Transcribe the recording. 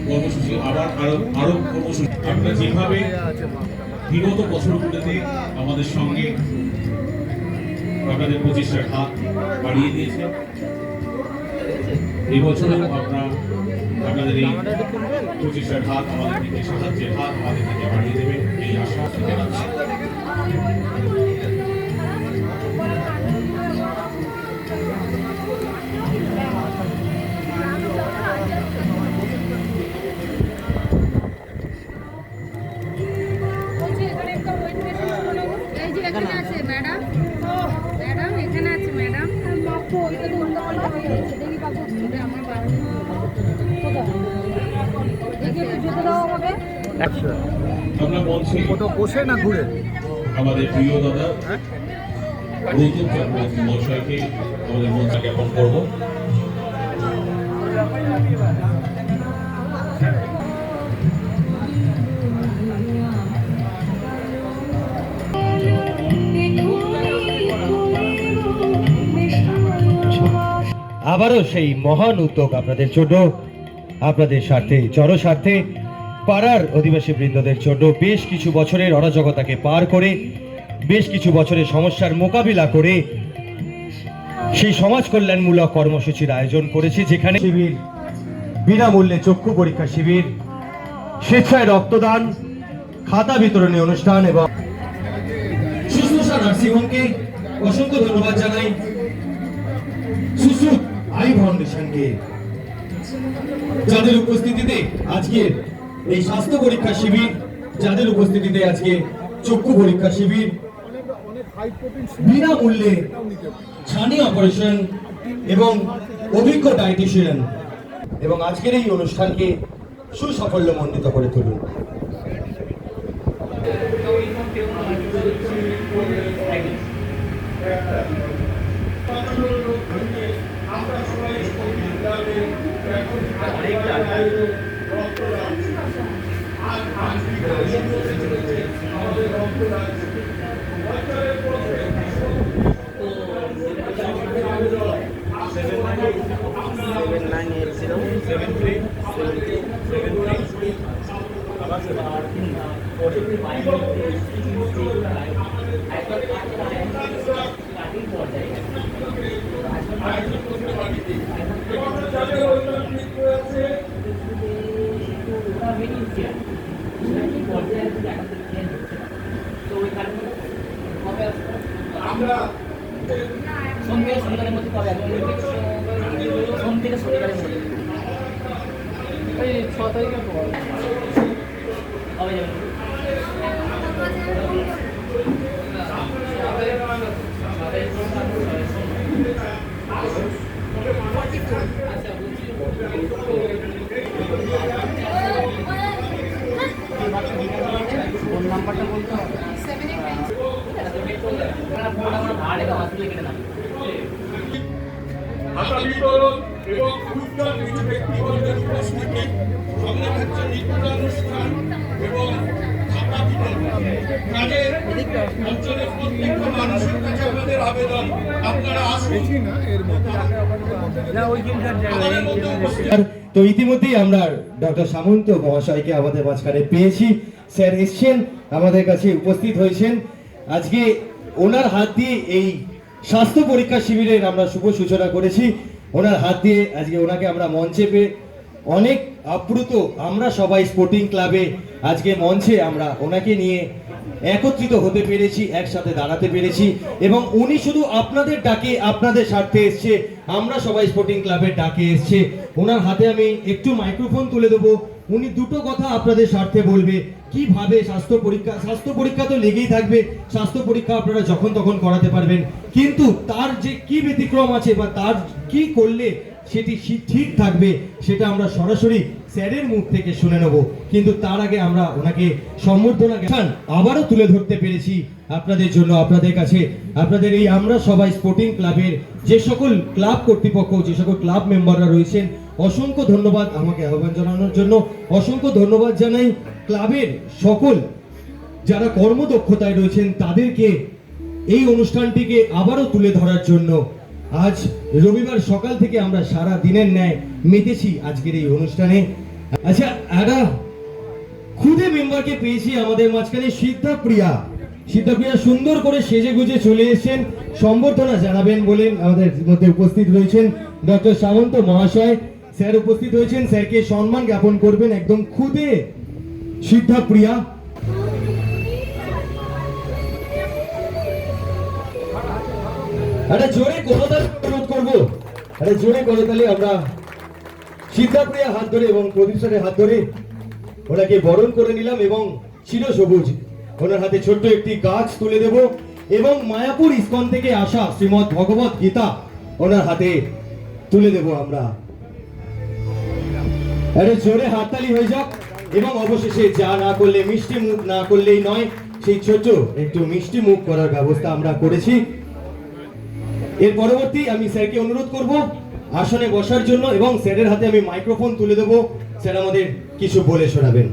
কর্মসূচি আবার আরো কর্মসূচি আমরা যেভাবে বিগত বছরগুলোতে আমাদের সঙ্গে আপনাদের প্রচেষ্টার হাত বাড়িয়ে দিয়েছে, এই বছরও আমরা আপনাদের এই প্রচেষ্টার হাত, আমাদের দিকে সাহায্যের হাত আমাদের দিকে বাড়িয়ে দেবেন এই আশ্বাস জানাচ্ছি। আমরা মঞ্চে বসে না ঘুরে আমাদের প্রিয় দাদা গৌতম চক্রবর্তী মহাশয়কে আমাদের মঞ্চে জ্ঞাপন করবো। আবারও সেই মহান উদ্যোগ আপনাদের জন্য, আপনাদের স্বার্থে, জনস্বার্থে, পাড়ার অধিবাসী বৃন্দদের জন্য বেশ কিছু বছরের অরাজকতাকে পার করে, বেশ কিছু বছরের সমস্যার মোকাবিলা করে সেই সমাজ কল্যাণমূলক কর্মসূচির আয়োজন করেছি, যেখানে শিবির, বিনামূল্যে চক্ষু পরীক্ষা শিবির, স্বেচ্ছায় রক্তদান, খাতা বিতরণী অনুষ্ঠান এবং শুশ্রূষা নার্সিংহোমকে অসংখ্য ধন্যবাদ জানাই। সুশ্রুত আই ফাউন্ডেশনকে যাদের উপস্থিতিতে আজকের এই স্বাস্থ্য পরীক্ষা শিবির, যাদের উপস্থিতিতে আজকে চক্ষু পরীক্ষা শিবির, বিনামূল্যে ছানি অপারেশন এবং অভিজ্ঞ ডায়েটিশিয়ান এবং আজকের এই অনুষ্ঠানকে সুসাফল্যমণ্ডিত করে তুলুন। আমরা সবাই সোম থেকে শনিবারের মধ্যে কবে সোম থেকে শনিবারের মধ্যে এই 6 তারিখে কবে যাবেন? ফোন নাম্বারটা বলতে হবে। খাতা বিতরণ এবং উজ্জ্বল কিছু ব্যক্তিবর্গের উপস্থিতি, সংরক্ষিত নৃত্যানুষ্ঠান এবং খাতা বিতরণ কাজের অঞ্চলের প্রত্যেক মানুষের কাছে আমাদের আবেদন, আপনারা আসুন। তো ইতিমধ্যেই আমরা ডক্টর সামন্ত মহাশয়কে আমাদের মাঝখানে পেয়েছি। স্যার এসছেন, আমাদের কাছে উপস্থিত হয়েছেন। আজকে ওনার হাত দিয়ে এই স্বাস্থ্য পরীক্ষা শিবিরের আমরা শুভ সূচনা করেছি। ওনার হাত দিয়ে আজকে ওনাকে আমরা মঞ্চে পেয়ে অনেক আপ্লুত। আমরা সবাই স্পোর্টিং ক্লাবে আজকে মঞ্চে আমরা ওনাকে নিয়ে একত্রিত হতে পেরেছি, একসাথে দাঁড়াতে পেরেছি এবং উনি শুধু আপনাদের ডাকে, আপনাদের স্বার্থে এসছে, আমরা সবাই স্পোর্টিং ক্লাবের ডাকে এসছে। ওনার হাতে আমি একটু মাইক্রোফোন তুলে দেবো, উনি দুটো কথা আপনাদের স্বার্থে বলবে। কিভাবে স্বাস্থ্য পরীক্ষা তো লেগেই থাকবে, স্বাস্থ্য পরীক্ষা আপনারা যখন তখন করাতে পারবেন, কিন্তু তার যে কি ব্যতিক্রম আছে বা তার কি করলে সেটি ঠিক থাকবে সেটা আমরা সরাসরি স্যারের মুখ থেকে শুনে নেব। কিন্তু তার আগে আমরা ওনাকে সম্বর্ধনা জ্ঞাপন আবারও তুলে ধরতে পেরেছি আপনাদের জন্য, আপনাদের কাছে। আপনাদের এই আমরা সবাই স্পোর্টিং ক্লাবের যে সকল ক্লাব কর্তৃপক্ষ, যে সকল ক্লাব মেম্বাররা রয়েছেন, অসংখ্য ধন্যবাদ আমাকে আহ্বান জানানোর জন্য। অসংখ্য ধন্যবাদ জানাই ক্লাবের সকল যারা কর্মদক্ষতায় রয়েছেন তাদেরকে এই অনুষ্ঠানটিকে আবারও তুলে ধরার জন্য। আজ রবিবার সকাল থেকে আমরা সারা দিনের ন্যায় মেতেছি আজকের এই অনুষ্ঠানে। আচ্ছা, একটা খুদে মেম্বারকে পেয়েছি আমাদের মাঝখানে, সিদ্ধাপ্রিয়া। সিদ্ধাপ্রিয়া সুন্দর করে সেজে গুজে চলে এসেছেন, সম্বর্ধনা জানাবেন বলেন আমাদের মধ্যে উপস্থিত রয়েছেন ডক্টর সামন্ত মহাশয়। স্যার উপস্থিত হয়েছেন, স্যারকে সম্মান জ্ঞাপন করবেন একদম খুদে সিদ্ধাপ্রিয়া। একটা জোরে করতালি অনুরোধ করবো, একটা জোরে করতালি। আমরা সিদ্ধাপ্রিয়া হাত ধরে এবং প্রদীপ স্যারের হাত ধরে ওনাকে বরণ করে নিলাম এবং চির সবুজ ওনার হাতে ছোট্ট একটি গাছ তুলে দেব এবং মায়াপুর ইস্কন থেকে আসা শ্রীমৎ ভগবত গীতা ওনার হাতে তুলে দেব আমরা। আরে জোরে হাততালি হয়ে যাক। এবং অবশেষে যা না করলে, মিষ্টি মুখ না করলেই নয়, সেই ছোট একটু মিষ্টি মুখ করার ব্যবস্থা আমরা করেছি। এর পরবর্তী আমি স্যারকে অনুরোধ করব আসনে বসার জন্য এবং স্যারের হাতে আমি মাইক্রোফোন তুলে দেব, স্যার আমাদের কিছু বলে শোনাবেন।